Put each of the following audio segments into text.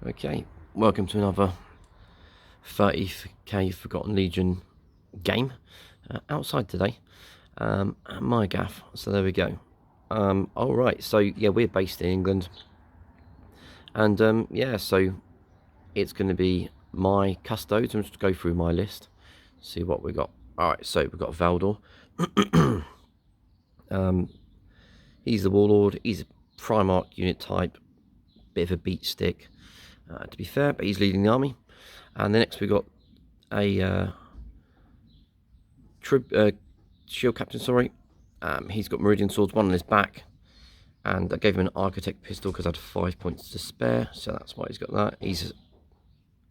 Okay, welcome to another 30k Forgotten Legion game outside today at my gaff. So there we go. Alright, so yeah, we're based in England, and yeah, so it's going to be my Custodes. I'm just going to go through my list, see what we got. Alright, so we've got Valdor. He's the Warlord. He's a Primarch unit type, bit of a beat stick. To be fair, but he's leading the army. And the next we got a shield captain. Sorry, he's got Meridian swords, one on his back, and I gave him an architect pistol because I had 5 points to spare, so that's why he's got that. He's,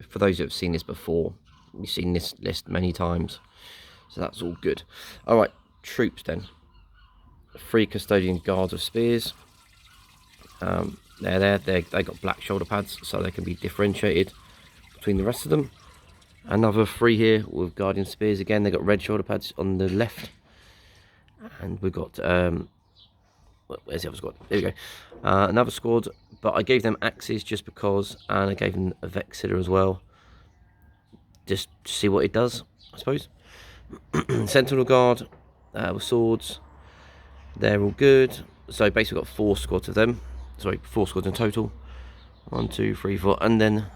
for those who have seen this before, you've seen this list many times, so that's all good. All right, troops then. 3 custodian guards of spears. They got black shoulder pads, so they can be differentiated between the rest of them. Another 3 here with guardian spears. Again, they got red shoulder pads on the left, and we've got where's the other squad? There we go. Another squad, but I gave them axes just because, and I gave them a Vexilla as well, just to see what it does, I suppose. Sentinel guard with swords. They're all good. So basically, we've got 4 squads of them. Sorry, 4 squads in total. 1, 2, 3, 4, and then,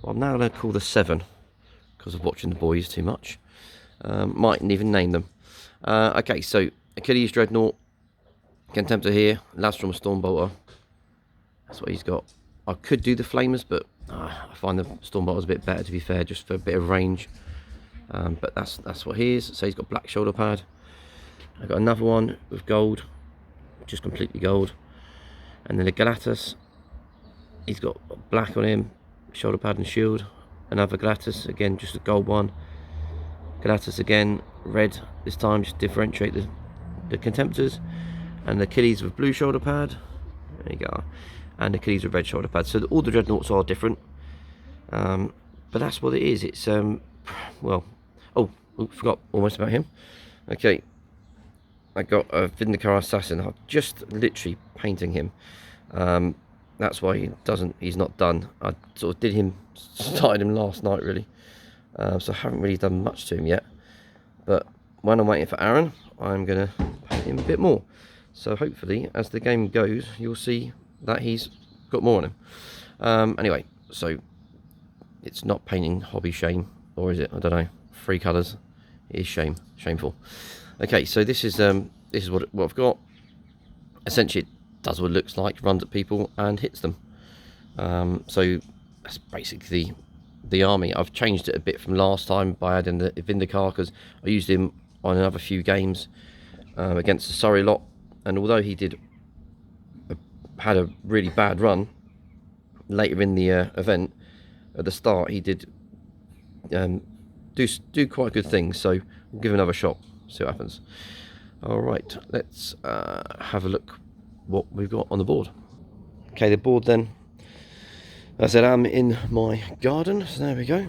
well, I'm now going to call the 7 because of watching the boys too much. Mightn't even name them. Okay, so Achilles Dreadnought, Contemptor here, Lastrom Stormbolter. That's what he's got. I could do the Flamers, but I find the Stormbolter's a bit better, to be fair, just for a bit of range. But that's what he is. So he's got black shoulder pad. I've got another one with gold, just completely gold. And then the Galatus, he's got black on him, shoulder pad and shield. Another Galatus, again just a gold one. Galatus again, red this time, just differentiate the Contemptors. And the Achilles with blue shoulder pad, there you go. And Achilles with red shoulder pad. So all the dreadnoughts are different. But that's what it is. It's, well, oh, forgot almost about him. Okay. I got a Vindicar Assassin. I'm just literally painting him. That's why he's not done. I sort of started him last night really. So I haven't really done much to him yet. But when I'm waiting for Aaron, I'm going to paint him a bit more. So hopefully, as the game goes, you'll see that he's got more on him. Anyway, so it's not painting hobby shame, or is it? I don't know. 3 colours is shameful. Okay, so this is what I've got. Essentially, it does what it looks like, runs at people and hits them. So that's basically the army. I've changed it a bit from last time by adding the Vindicar because I used him on another few games against the Surrey lot, and although he had a really bad run later in the event, at the start he did do quite good things. So we'll give him another shot. See what happens. Alright, let's have a look what we've got on the board. Okay, the board then. As I said, I'm in my garden, so there we go.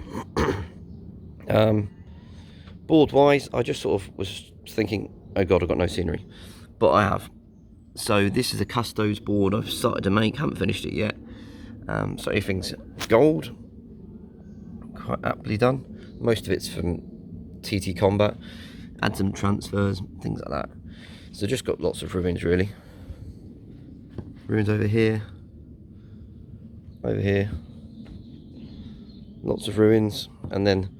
Board wise, I just sort of was thinking, oh god, I've got no scenery. But I have. So this is a Custodes board I've started to make, haven't finished it yet. So everything's gold. Quite aptly done. Most of it's from TT Combat. Add some transfers, things like that. So just got lots of ruins really. Ruins over here. Lots of ruins, and then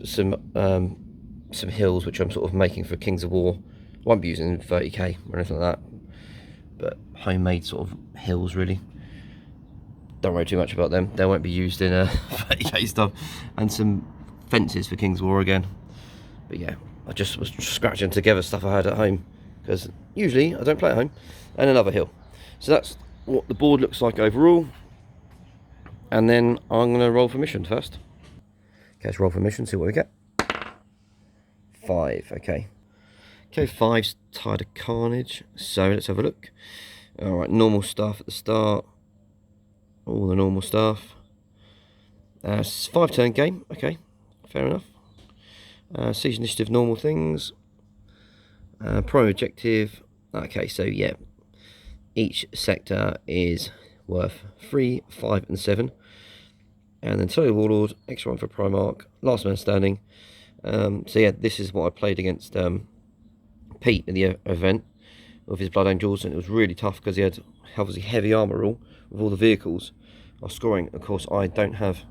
some hills which I'm sort of making for Kings of War. Won't be using 30k or anything like that, but homemade sort of hills really. Don't worry too much about them. They won't be used in 30k stuff, and some fences for Kings of War again. But yeah, I just was scratching together stuff I had at home, because usually I don't play at home. And another hill. So that's what the board looks like overall. And then I'm going to roll for mission first. Okay, let's roll for mission, see what we get. 5, okay. Okay, 5's Tide of Carnage. So let's have a look. Alright, normal stuff at the start. All the normal stuff. 5-turn game, okay, fair enough. Siege initiative, normal things. Prime objective. Okay, so yeah, each sector is worth 3, 5 and 7. And then Solo Warlord, extra 1 for Primarch, last man standing. So yeah, this is what I played against Pete in the event with his Blood Angels, and it was really tough because he had obviously heavy armour all with all the vehicles. I was scoring, of course I don't have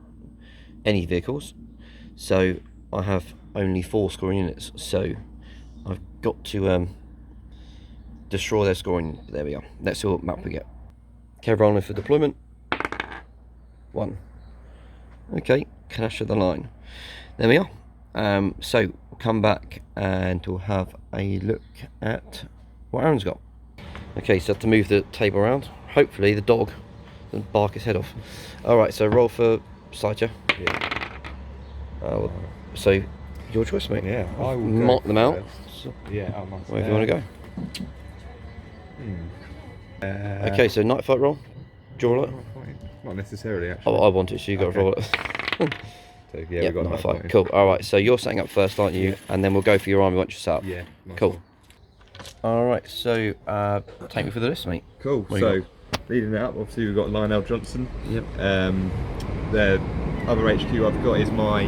any vehicles, so I have only 4 scoring units, so I've got to destroy their scoring. There we are. Let's see what map we get. Okay, rolling for deployment. 1. Okay, clash of the line. There we are. So we'll come back and we'll have a look at what Aaron's got. Okay, so to move the table around, hopefully the dog doesn't bark his head off. Alright, so roll for Sideshow. Yeah. So your choice, mate. Yeah, I will mark them out. So, yeah, I'll mark wherever you want to go. Okay, so night fight roll. Do you roll it? Not necessarily, actually. Oh, I want it, so you got to roll it. So, yeah, we've got night fight. Cool. Alright, so you're setting up first, aren't you? Yeah. And then we'll go for your army once you're set up. Yeah. Cool. Alright, so take me through the list, mate. Cool. So leading it up, obviously we've got Lionel Johnson. Yep. The other HQ I've got is my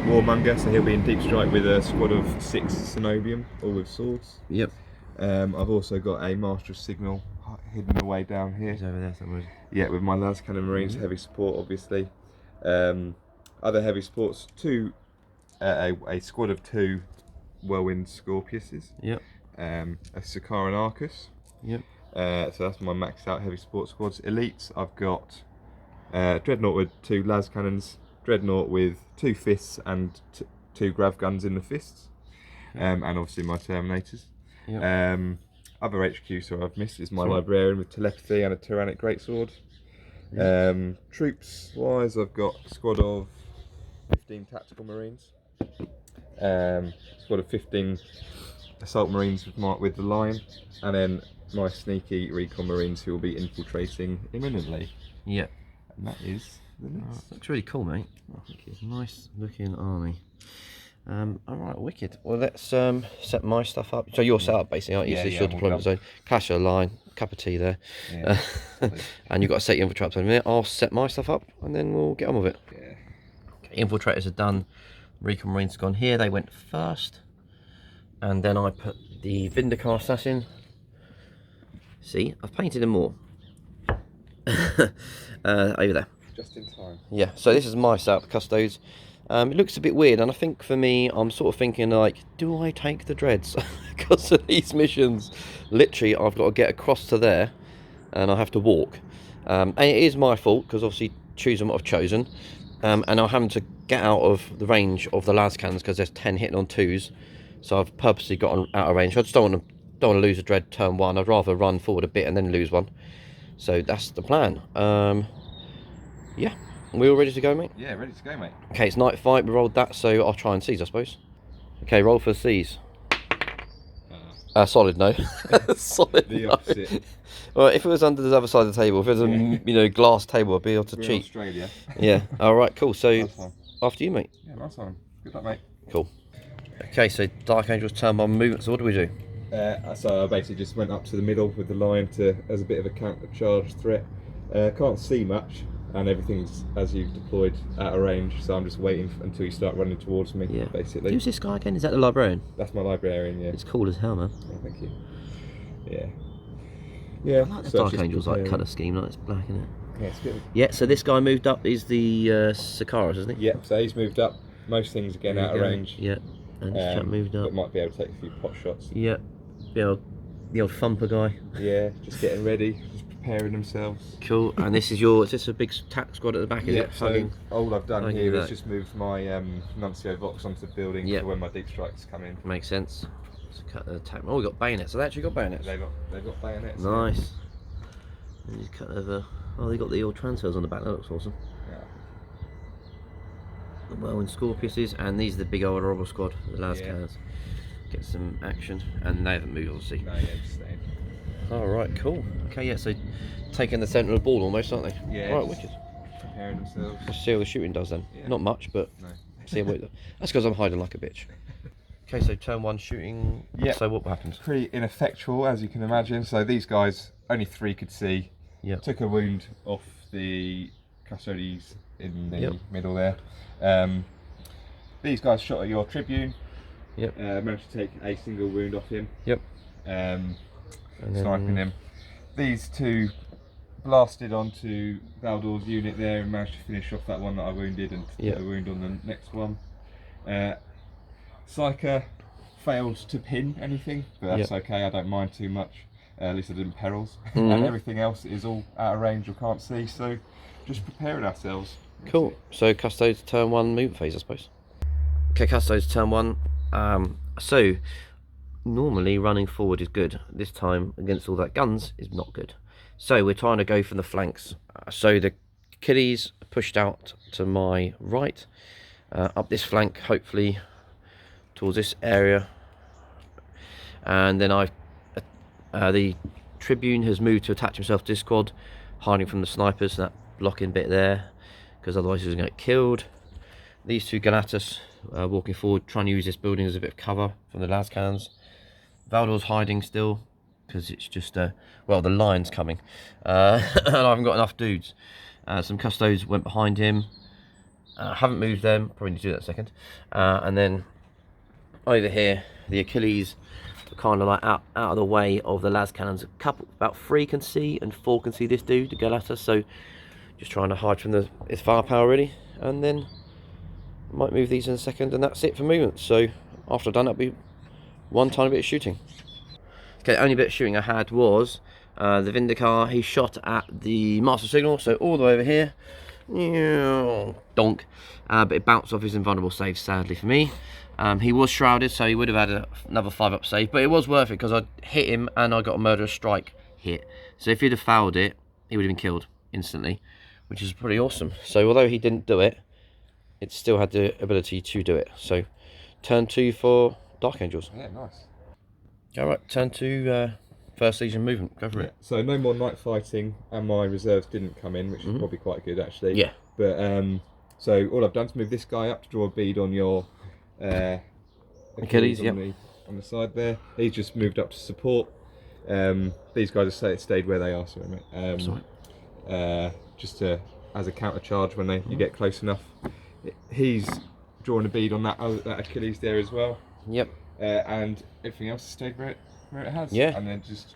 Warmonger, so he'll be in Deep Strike with a squad of 6 Cenobium, all with swords. Yep. I've also got a Master of Signal hidden away down here. He's over there somewhere. Yeah, with my Lance Cannon Marines, heavy support obviously. Other heavy supports, a squad of 2 Whirlwind Scorpiuses. Yep. A Sakaran Arcus. Yep. So that's my maxed out heavy support squads. Elites, I've got Dreadnought with 2 las cannons, Dreadnought with 2 fists and 2 grav guns in the fists, and obviously my Terminators. Yep. Other HQ, so I've missed, is my Librarian with telepathy and a Tyrannic Greatsword. Troops wise, I've got a squad of 15 Tactical Marines, squad of 15 Assault Marines with the Lion, and then my sneaky Recon Marines who will be infiltrating imminently. Yep. And that is the list. Looks really cool, mate. Oh, thank you. Nice looking army. Alright, wicked. Well, let's set my stuff up. So you're set up basically, aren't you? Yeah, so it's your deployment zone. Clash of the line, cup of tea there. Yeah. And you've got to set your infiltrators in a minute. I'll set my stuff up and then we'll get on with it. Yeah. Okay, infiltrators are done. Recon Marines have gone here. They went first. And then I put the Vindicar Assassin. See, I've painted them more. Over there. Just in time. Yeah, so this is my setup, Custodes. It looks a bit weird, and I think for me, I'm sort of thinking like, do I take the dreads? Because of these missions, literally, I've got to get across to there, and I have to walk. And it is my fault, because obviously choosing what I've chosen. And I'm having to get out of the range of the las cannons, because there's 10 hitting on 2s. So I've purposely got out of range. I just don't want to lose a dread turn 1. I'd rather run forward a bit and then lose one. So that's the plan. Yeah. We all ready to go, mate? Yeah, ready to go, mate. Okay, it's night fight. We rolled that, so I'll try and seize, I suppose. Okay, roll for seize. Solid no. Solid The no. opposite. Well, if it was under the other side of the table, if it was a glass table, I'd be able to We're in cheat. Australia. Yeah. All right. Cool. So after you, mate. Yeah, nice one. Good luck, mate. Cool. Okay, so Dark Angel's turn 1 movement. So what do we do? So I basically just went up to the middle with the Lion as a bit of a counter charge threat. Can't see much, and everything's as you've deployed out of range, so I'm just waiting until you start running towards me. Yeah. Basically. Who's this guy again? Is that the Librarian? That's my Librarian. Yeah. It's cool as hell, man. Oh, thank you. Yeah. Yeah. I like the Dark Angel's like colour scheme, like it's black, isn't it? Yeah, it's good. Yeah. So this guy moved up. Is the Sakaras, isn't he? Yeah. So he's moved up. Most things again out of range. Yeah. And this chap moved up. But might be able to take a few pot shots. Yeah. The old thumper guy. Yeah. Just getting ready. Just preparing themselves. Cool. And this is is this a big tack squad at the back? Is it? So all I've done here is that. just moved my Nuncio Vox onto the building for when my deep strikes come in. Makes sense. So cut the attack. Oh, we got bayonets. So they actually got bayonets. They've got bayonets. Nice. And you cut over. Oh, they got the old transfers on the back. That looks awesome. Yeah. The Whirlwind Scorpiuses, and these are the big old horrible squad, the las cannons. Get some action, and they haven't moved, obviously. No, yeah, just staying. Alright, cool. Okay, yeah, so taking the centre of the ball almost, aren't they? Yeah. Alright, wicked. Preparing themselves. Let's see how the shooting does then. Yeah. Not much, but No. see what that's because I'm hiding like a bitch. Okay, so turn 1 shooting. Yeah. So what happens? Pretty ineffectual, as you can imagine. So these guys, only 3 could see. Yep. Took a wound off the Custodes in the Yep. middle there. These guys shot at your Tribune. Yep. Managed to take a single wound off him. Yep. Sniping him. These two blasted onto Valdor's unit there and managed to finish off that one that I wounded and get a wound on the next one. Psyker failed to pin anything, but that's okay, I don't mind too much. At least I didn't perils. And everything else is all out of range or can't see, so just preparing ourselves. Cool. So Custodes turn 1 movement phase, I suppose. Okay, Custodes turn 1. So normally running forward is good. This time against all that guns is not good. So we're trying to go from the flanks. So the Achilles pushed out to my right, up this flank, hopefully towards this area, and then the Tribune has moved to attach himself to this squad, hiding from the snipers, that blocking bit there, because otherwise he was going to get killed. These two Galatas walking forward, trying to use this building as a bit of cover from the las cannons. Valdor's hiding still, because it's just, well, the line's coming. And I haven't got enough dudes. Some Custodes went behind him. Haven't moved them, probably need to do that in a second. And then over here, the Achilles are kind of like out of the way of the las cannons. About 3 can see and 4 can see this dude, the Galata. So just trying to hide from his firepower really. And then might move these in a second, and that's it for movement. So after I've done that, will be one tiny bit of shooting. Okay, the only bit of shooting I had was the Vindicar. He shot at the master signal, so all the way over here. Donk. But it bounced off his invulnerable save, sadly for me. He was shrouded, so he would have had another 5-up save, but it was worth it because I hit him and I got a murderous strike hit. So if he'd have fouled it, he would have been killed instantly, which is pretty awesome. So although he didn't do it, it still had the ability to do it. So turn 2 for Dark Angels. Yeah, nice. Alright, turn 2 First Legion movement. Go for it. So no more night fighting, and my reserves didn't come in, which is probably quite good actually. Yeah. But so all I've done is move this guy up to draw a bead on your Achilles, on the side there. He's just moved up to support. These guys have stayed where they are, sorry mate. Just as a counter charge when you get close enough. He's drawing a bead on that Achilles there as well. Yep. And everything else has stayed where it has. Yeah. And then just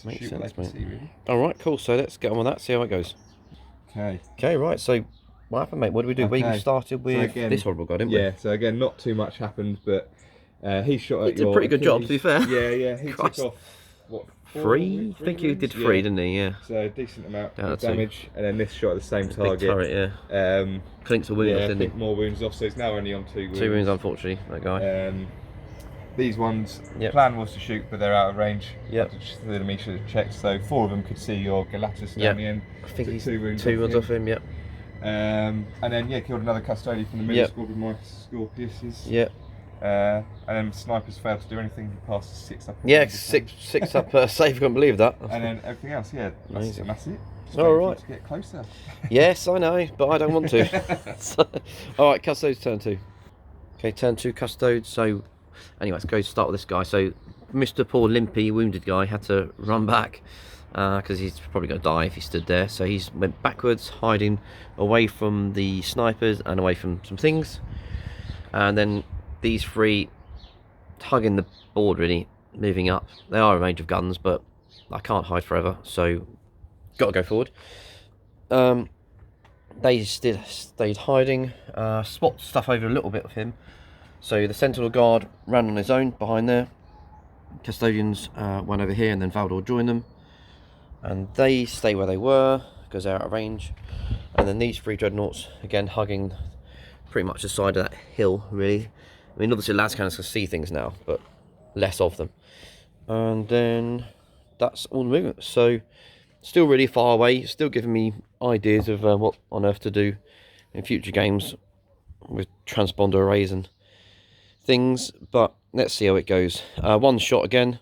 Makes shoot sense, what they mate. can see really. Alright, cool. So let's get on with that, see how it goes. Okay. Okay, right. So what happened, mate? What did we do? Okay. We started with this horrible guy, didn't we? Yeah, so again, not too much happened, but he shot at He did a pretty good job, to be fair. Yeah, he Christ. took off, what, 3? I think he did 3, didn't he? Yeah. So a decent amount Down of to 2. damage, and then this shot at the same target. Big turret, yeah. Clinked a wound off, Yeah, didn't he? more wounds off, so he's now only on 2 wounds. 2 wounds, unfortunately, that guy. These ones, Yep. plan was to shoot, but they're out of range. Yep. Me should have checked. So 4 of them could see your Galatas down the end. I think Took he's 2 wounds 2 wounds off him, yep. And then killed another Custodian from the middle squad with my Scorpiuses. Yep. And then snipers failed to do anything. He passed 6 up. Yeah, 6 up save, I couldn't believe that. And then everything else, Amazing. that's it. Just All waiting for right. it to get closer. Yes, I know, but I don't want to. So, alright, Custodes turn 2. Okay, turn 2 Custodes. So, anyway, let's go start with this guy. So, Mr. Poor Limpy, wounded guy, had to run back because he's probably going to die if he stood there. So, he's went backwards, hiding away from the snipers and away from some things. And then these 3 hugging the board, really, moving up. They are a range of guns, but I can't hide forever, so got to go forward. They stayed hiding, swapped stuff over a little bit of him. So the Sentinel Guard ran on his own behind there. Custodians went over here, and then Valdor joined them. And they stay where they were because they're out of range. And then these 3 Dreadnoughts, again, hugging pretty much the side of that hill, really. I mean, obviously, las cannons can see things now, but less of them. And then that's all the movement. So, still really far away, still giving me ideas of what on earth to do in future games with transponder arrays and things, but let's see how it goes. 1 shot again,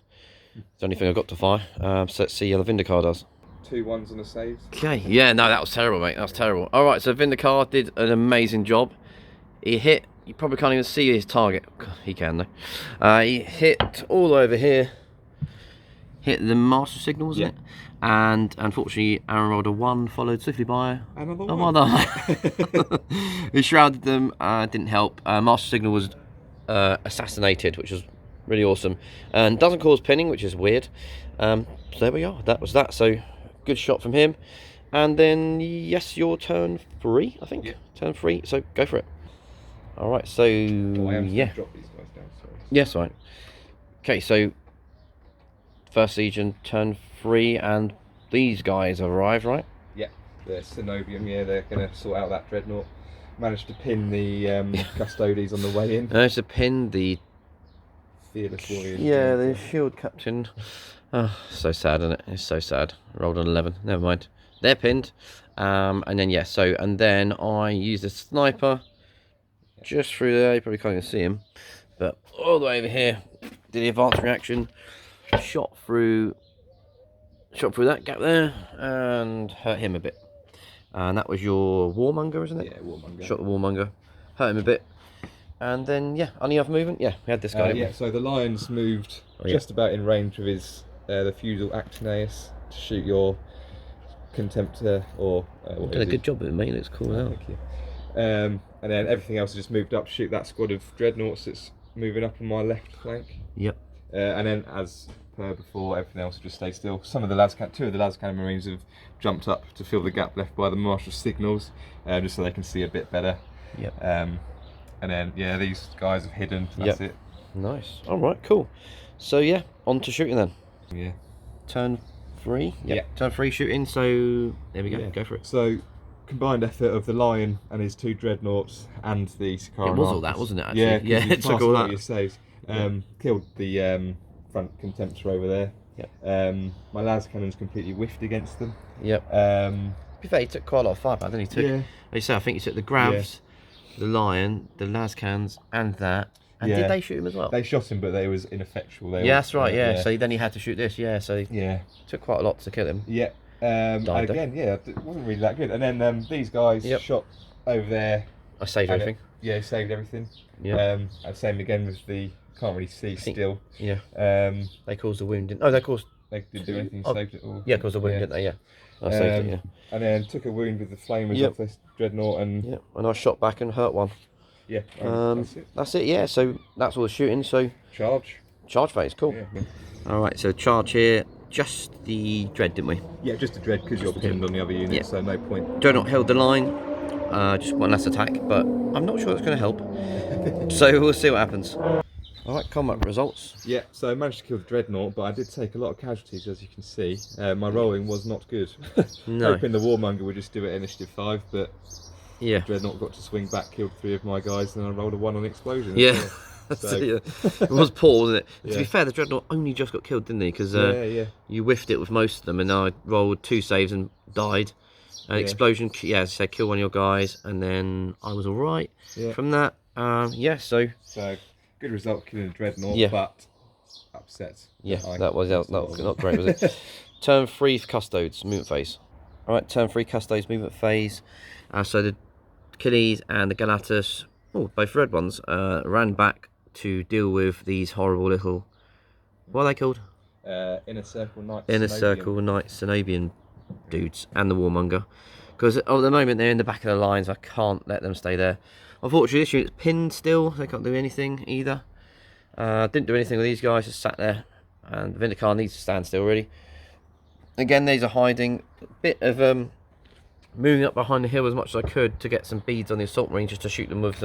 it's the only thing I've got to fire, so let's see how the Vindicar does. 2 1s and a save. Okay, yeah, no, that was terrible, mate, that was terrible. Alright, so Vindicar did an amazing job. He hit, you probably can't even see his target. He can though. He hit all over here. hit the master signal, wasn't Yeah. it? And unfortunately, Aaron rolled a 1, followed swiftly by Another a one. 1. He shrouded them, didn't help. Master signal was assassinated, which was really awesome, and doesn't cause pinning, which is weird. So there we are. That was that. So good shot from him. And then yes, your turn 3, I think. Yeah. Turn 3. So go for it. All right. So Oh, I am yeah. drop these guys down. Sorry. Yes, right. Okay, so first Legion, turn 3, and these guys arrive, right? Yeah, the Cenobium. Yeah, they're gonna sort out that dreadnought. Managed to pin the Custodes on the way in. There's to pin the Fearless warriors. yeah, the shield captain. Oh, so sad, isn't it? It's so sad. Rolled an 11. Never mind. They're pinned. And then yeah, so and then I used a sniper just through there. You probably can't even see him, but all the way over here. Did the advanced reaction. Shot through that gap there and hurt him a bit. And that was your warmonger, isn't it? Yeah, warmonger. Shot the warmonger, hurt him a bit. And then yeah, any other movement? Yeah, we had this guy. Yeah, so the lions moved Oh, yeah. just about in range of his the Feudal Actinaeus to shoot your Contemptor or what Did a is good it? job with it, mate. Looks cool now. Thank you. And then everything else has just moved up to shoot that squad of dreadnoughts that's moving up on my left flank. Yep. And then, as per before, everything else just stayed still. Two of the Lascan Marines have jumped up to fill the gap left by the martial signals, just so they can see a bit better. Yep. And then, yeah, these guys have hidden. That's it. Nice. All right. Cool. So yeah, on to shooting then. Yeah. Turn 3. Yep. Yeah. Turn 3 shooting. So there we go. Yeah. Go for it. So, combined effort of the Lion and his 2 dreadnoughts and the Sakaran. It was all that, wasn't it? Actually? Yeah, Yeah. It took all that. Your saves. Killed the front Contemptor over there. Yep. My las cannons completely whiffed against them. Yep. To be fair, he took quite a lot of firepower, didn't he? Yeah. Like you say, I think he took the Gravs, the Lion, the Lascans, and that. And Yeah. did they shoot him as well? They shot him, but they was ineffectual. Yeah, that's right. Yeah. So then he had to shoot this. Yeah. So he yeah. took quite a lot to kill him. Yeah. And Died, again, yeah, it wasn't really that good. And then these guys Yep. shot over there. I saved and everything. Yeah, saved everything. Yeah. And same again with the can't really see still. Yeah. They They caused the wound. Oh, they caused. didn't do anything. Oh, Saved it all. Yeah, caused the wound, didn't they? Yeah. I saved it. Yeah. And then took a wound with the flamers Yep. off this dreadnought, and Yeah. And I shot back and hurt one. yeah, that's it. That's it. Yeah. So that's all the shooting. So Charge. charge phase. Cool. Yeah. All right. So charge here. Just the dread, didn't we? Yeah, just a dread because you're pinned on the other unit, Yeah. so no point. Dreadnought held the line. Just one less attack, but I'm not sure that's going to help. So we'll see what happens. All right. Combat results. Yeah, so I managed to kill the dreadnought, but I did take a lot of casualties, as you can see. My rolling was not good. No. Hoping the warmonger would just do it at initiative 5, but Yeah. dreadnought got to swing back, killed 3 of my guys, and I rolled a 1 on explosion. Yeah. So- Yeah. It was poor, wasn't it? To be Yeah. fair, the dreadnought only just got killed, didn't he? Because Yeah. you whiffed it with most of them, and I rolled 2 saves and died. An Yeah. explosion, yeah, as I said, kill one of your guys, and then I was all right Yeah. from that. Yeah, so So good result killing the dreadnought, Yeah. but upset. yeah, I that was lost not great, was it? Turn 3 Custodes movement phase. All right, turn 3 Custodes movement phase. So the Achilles and the Galatus, both red ones, ran back to deal with these horrible little. What are they called? Inner Circle Knights. Inner Cenobium. Circle Knight Cenobian dudes and the Warmonger, because at the moment they're in the back of the lines. I can't let them stay there. Unfortunately, this unit's pinned still. They can't do anything either. Didn't do anything with these guys. Just sat there, and Vindicar needs to stand still. Really. Again, these are hiding. A bit of moving up behind the hill as much as I could to get some beads on the assault marine, just to shoot them with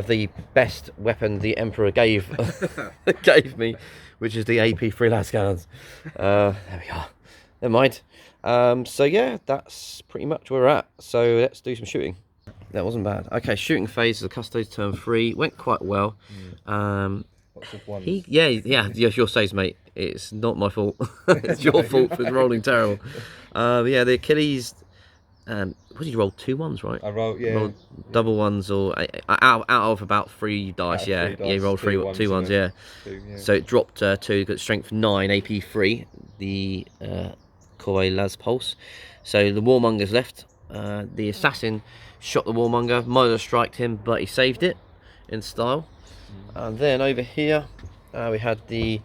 the best weapon the Emperor gave me, which is the AP3 Lascans. There we are. Never mind. So yeah, that's pretty much where we're at. So let's do some shooting. That wasn't bad. Okay, shooting phase of the Custodes turn 3 went quite well. Lots of ones. Yes, your saves, mate. It's not my fault. It's your fault for rolling terrible. Yeah, the Achilles. What did you roll? 2 ones, right? I rolled, yeah. Rolled double ones or out of about 3 dice. Out of yeah, 3 dice, yeah. You rolled 2 two ones. and Yeah. 2, yeah. So it dropped 2. Got strength 9, AP 3. The Corey Las Pulse. So the Warmonger's left. The assassin shot the Warmonger. Might have striked him, but he saved it in style. And then over here we had the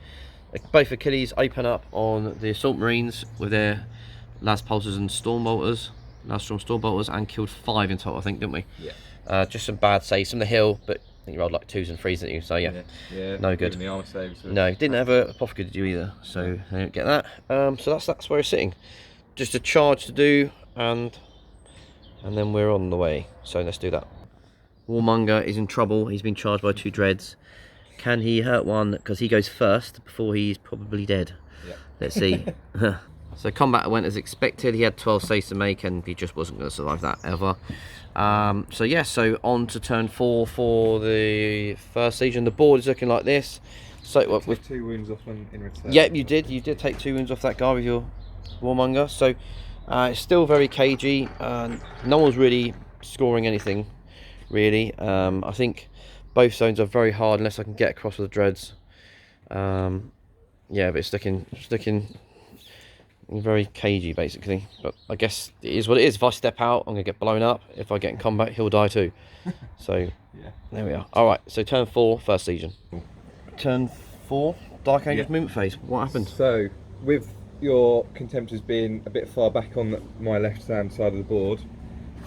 Both Achilles open up on the Assault Marines with their Las Pulsars and Storm Bolters, Las Storm Bolters, and killed 5 in total, I think, didn't we? Yeah. Just some bad saves from the hill, but I think you rolled like 2s and 3s, didn't you? So yeah, no good. The armor saves. No, didn't have a Apothecary, did you either? So I didn't get that. So that's where it's sitting. Just a charge to do, and then we're on the way. So let's do that. Warmonger is in trouble. He's been charged by 2 dreads. Can he hurt one? Because he goes first before he's probably dead. Yeah. Let's see. So combat went as expected. He had 12 saves to make, and he just wasn't going to survive that ever. So yeah, so on to turn 4 for the first siege, and the board is looking like this. So with 2 wounds off in return. Yeah, you did take 2 wounds off that guy with your Warmonger. So it's still very cagey. No one's really scoring anything, really. I think both zones are very hard unless I can get across with the dreads. Yeah, but it's looking very cagey basically. But I guess it is what it is. If I step out, I'm gonna get blown up. If I get in combat, he'll die too. So yeah, there we are. All right, so turn 4, first legion. Turn 4, Dark Angel's movement phase. What happened? So with your Contemptors being a bit far back on my left hand side of the board,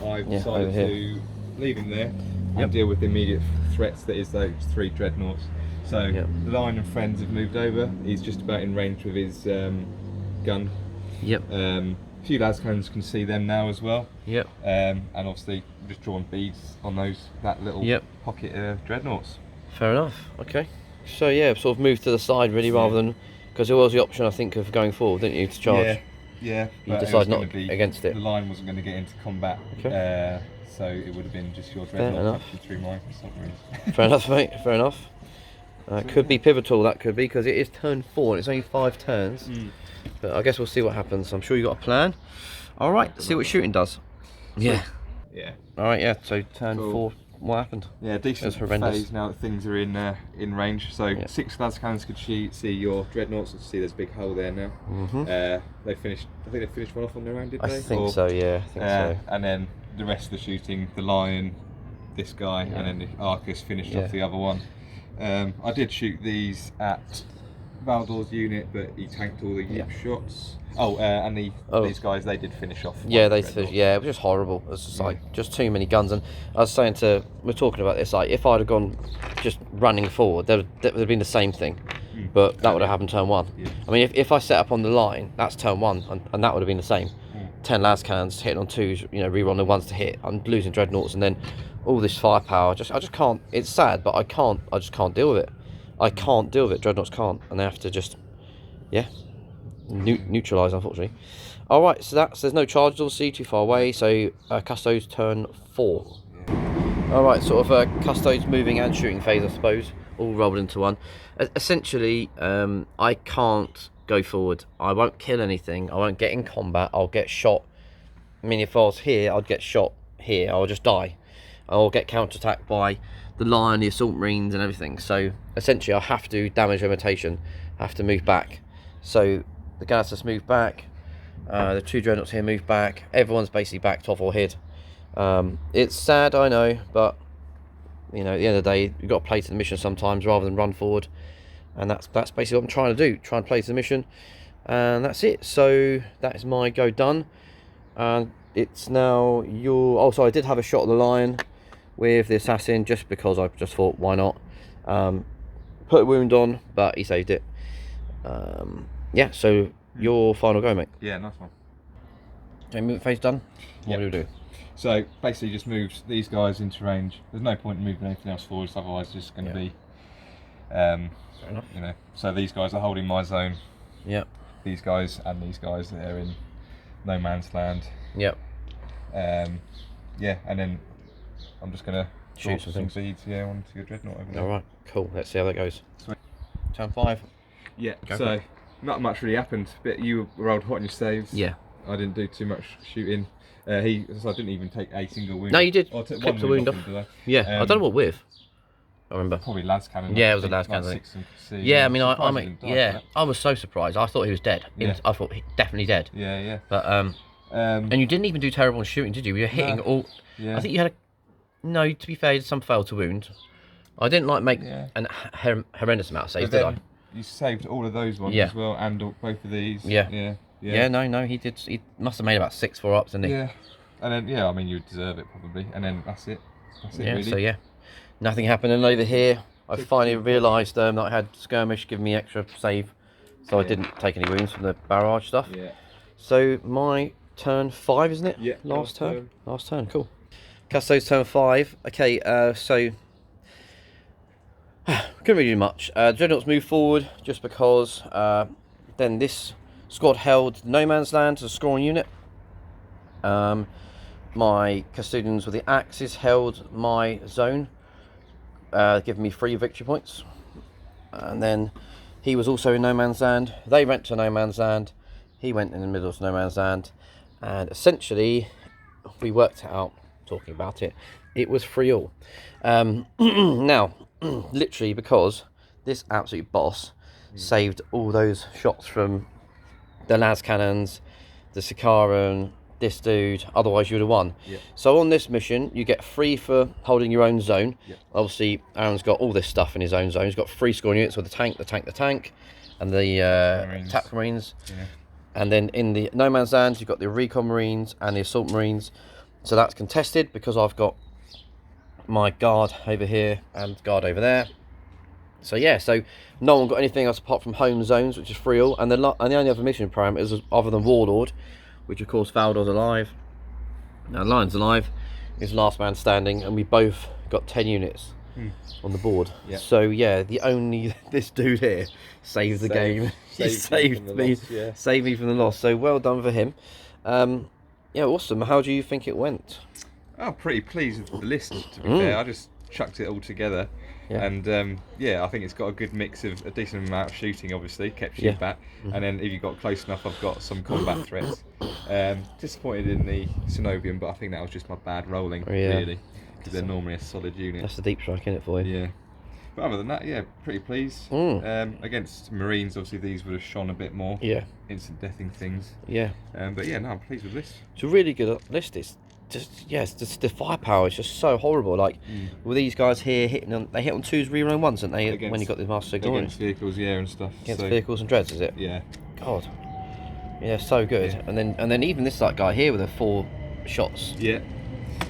I've decided to leave him there and deal with the immediate threats that is those 3 dreadnoughts. So the Lion and friends have moved over. He's just about in range with his gun. A few lascannons can see them now as well. And obviously just drawn beads on that little pocket of dreadnoughts. Fair enough. Okay. So yeah, sort of moved to the side really, rather than, because there was the option I think of going forward, didn't you, to charge? Yeah. You decided not against it. The line wasn't going to get into combat. Okay. So it would have been just your dreadnought through my submarines. Fair enough, mate. Fair enough. Could be pivotal. That could be, because it is turn 4 and it's only 5 turns. But I guess we'll see what happens. I'm sure you got a plan. All right. See what shooting does. Yeah. All right. Yeah. So turn 4. What happened? Yeah, decent phase now that things are in range. So 6 lascannons could see your dreadnoughts. You see there's a big hole there now. They finished. I think they finished one off on their own, did they? I think so. Yeah. I think so. And then the rest of the shooting, the Lion, this guy, and then the Arcus finished off the other one. I did shoot these at Valdor's unit, but he tanked all the shots. And these guys, they did finish off. Yeah, they finished. Yeah, it was just horrible. It was just like just too many guns. And I was saying we're talking about this. Like, if I'd have gone just running forward, that would have been the same thing. But that would have happened turn 1. I mean, if I set up on the line, that's turn 1, and that would have been the same. 10 lascannons hitting on 2s, reroll the 1s to hit. I'm losing dreadnoughts, and then all this firepower. I just can't. It's sad, but I just can't deal with it. I can't deal with it. Dreadnoughts can't, and they have to just, neutralise, unfortunately. All right, so there's no charges obviously too far away. So Custodes turn 4. All right, sort of Custodes moving and shooting phase, I suppose, all rolled into one. Essentially, I can't go forward. I won't kill anything. I won't get in combat. I'll get shot. I mean, if I was here, I'd get shot here. I'll just die. I'll get counterattacked by the Lion, the Assault Marines, and everything. So essentially, I have to damage limitation. I have to move back. So the Galactus move back. The 2 dreadnoughts here move back. Everyone's basically backed off or hid. It's sad, I know, but at the end of the day, you've got to play to the mission sometimes rather than run forward. And that's basically what I'm trying to do. Try and play to the mission, and that's it. So that is my go done. And it's now your. Oh, so I did have a shot at the Lion with the assassin, just because I just thought, why not? Put a wound on, but he saved it. So your final go, mate. Yeah, nice one. Okay, movement phase done. What do we do? So basically just moves these guys into range. There's no point in moving anything else forward, otherwise it's just going to be Fair enough. so these guys are holding my zone. These guys and these guys, they're in no man's land. And then I'm just going to shoot some beads onto your dreadnought over there. Alright, cool. Let's see how that goes. Sweet. Turn 5. So not much really happened, but you rolled hot on your saves. I didn't do too much shooting. I didn't even take a single wound. No, you did. Clipped the wound off. I don't know what with. I remember. Probably lascannon. Yeah, it was a lascannon. I mean, I was so surprised. I thought he was dead. I thought he definitely dead. But and you didn't even do terrible on shooting, did you? You were hitting all. I think you had to be fair, some failed to wound. I didn't make an horrendous amount of saves, did I? you saved all of those ones Yeah. as well, and both of these. Yeah. Yeah. No, he did. He must have made about 6 4-ups, didn't he? Yeah. And then I mean, you deserve it probably, and then that's it. That's it Yeah. really. So yeah, nothing happening over here. I finally realised that I had skirmish give me extra save, so I didn't take any wounds from the barrage stuff. Yeah. So my turn 5, isn't it? Yeah. Last turn. Last turn. Cool. Custodes turn 5. Okay. So couldn't really do much. Dreadnoughts moved forward just because. Then this squad held no man's land as a scoring unit. My custodians with the axes held my zone, giving me 3 victory points. And then he was also in no man's land. They went to no man's land. He went in the middle of no man's land. And essentially, we worked it out, talking about it, it was 3-all. Now, literally because this absolute boss saved all those shots from the las cannons, the Sikaran, this dude, otherwise you would have won. Yeah. So on this mission you get 3 for holding your own zone. Yeah. Obviously Aaron's got all this stuff in his own zone. He's got 3 scoring units with the tank, and the tactical marines. Yeah. And then in the no man's land you've got the recon marines and the assault marines. So that's contested because I've got my guard over here and guard over there. So yeah, so no one got anything else apart from home zones, which is 3-all, and the only other mission parameters other than Warlord, which of course Valdor's alive, now Lion's alive, is last man standing, and we both got 10 units on the board. Yeah. So yeah, this dude here saved the game. He saved me, saved me from the loss. So well done for him. Yeah, awesome. How do you think it went? I'm pretty pleased with the list, to be fair. I just chucked it all together. Yeah. And I think it's got a good mix of a decent amount of shooting, obviously, kept you back. And then if you got close enough, I've got some combat threats. Disappointed in the Cenobian, but I think that was just my bad rolling, really, because they're normally a solid unit. That's the deep strike, isn't it, for you? Yeah. But other than that, yeah, pretty pleased. Against Marines, obviously, these would have shone a bit more. Yeah. Instant deathing things. Yeah. But yeah, no, I'm pleased with this. It's a really good list. It's just the firepower is just so horrible. Like with these guys here they hit on 2s, reroll 1s, didn't they? When you got the Master Signal against vehicles, and stuff. Against vehicles and dreads, is it? Yeah. God. Yeah, so good. Yeah. And then even this guy here with the 4 shots. Yeah.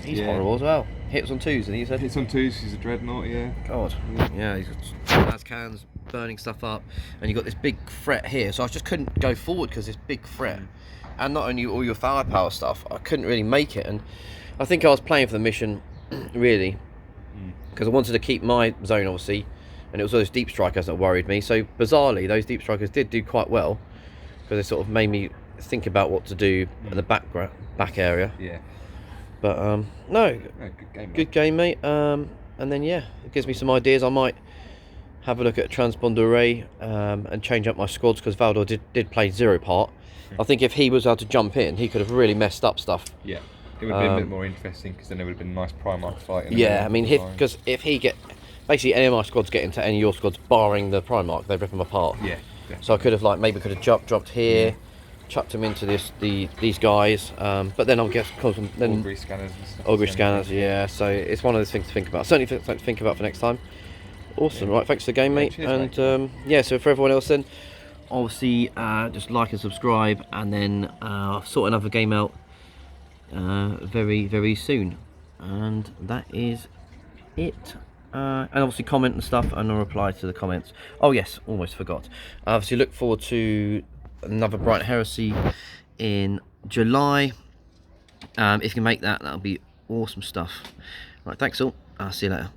He's horrible as well. Hits on 2s, and he said. Hits on 2s. He's a dreadnought. Yeah. God. Yeah. He's got las cans burning stuff up, and you got this big threat here. So I just couldn't go forward because this big threat. And not only all your firepower stuff, I couldn't really make it. And I think I was playing for the mission, really, because I wanted to keep my zone, obviously, and it was those deep strikers that worried me. So bizarrely, those deep strikers did do quite well, because they sort of made me think about what to do at the back area. Yeah. But no, good game, mate. And then yeah, it gives me some ideas. I might have a look at a transponder array and change up my squads, because Valdor did play 0 part. I think if he was able to jump in, he could have really messed up stuff. Yeah, it would have been a bit more interesting, because then it would have been a nice Primarch fight. Yeah, I mean, because if he basically any of my squads get into any of your squads, barring the Primarch, they rip them apart. Yeah. Definitely. So I could have dropped here, chucked him into these guys, but then I'll get augury scanners and stuff. Augury scanners, yeah. So it's one of those things to think about. Certainly something to think about for next time. Awesome, right? Thanks for the game, mate. Cheers, and mate. So for everyone else, then obviously just like and subscribe, and then I'll sort another game out very, very soon. And that is it. And obviously comment and stuff, and I'll reply to the comments. Oh yes, almost forgot. Obviously look forward to another Bright Heresy in July. If you can make that, that'll be awesome stuff. Right, thanks all. I'll see you later.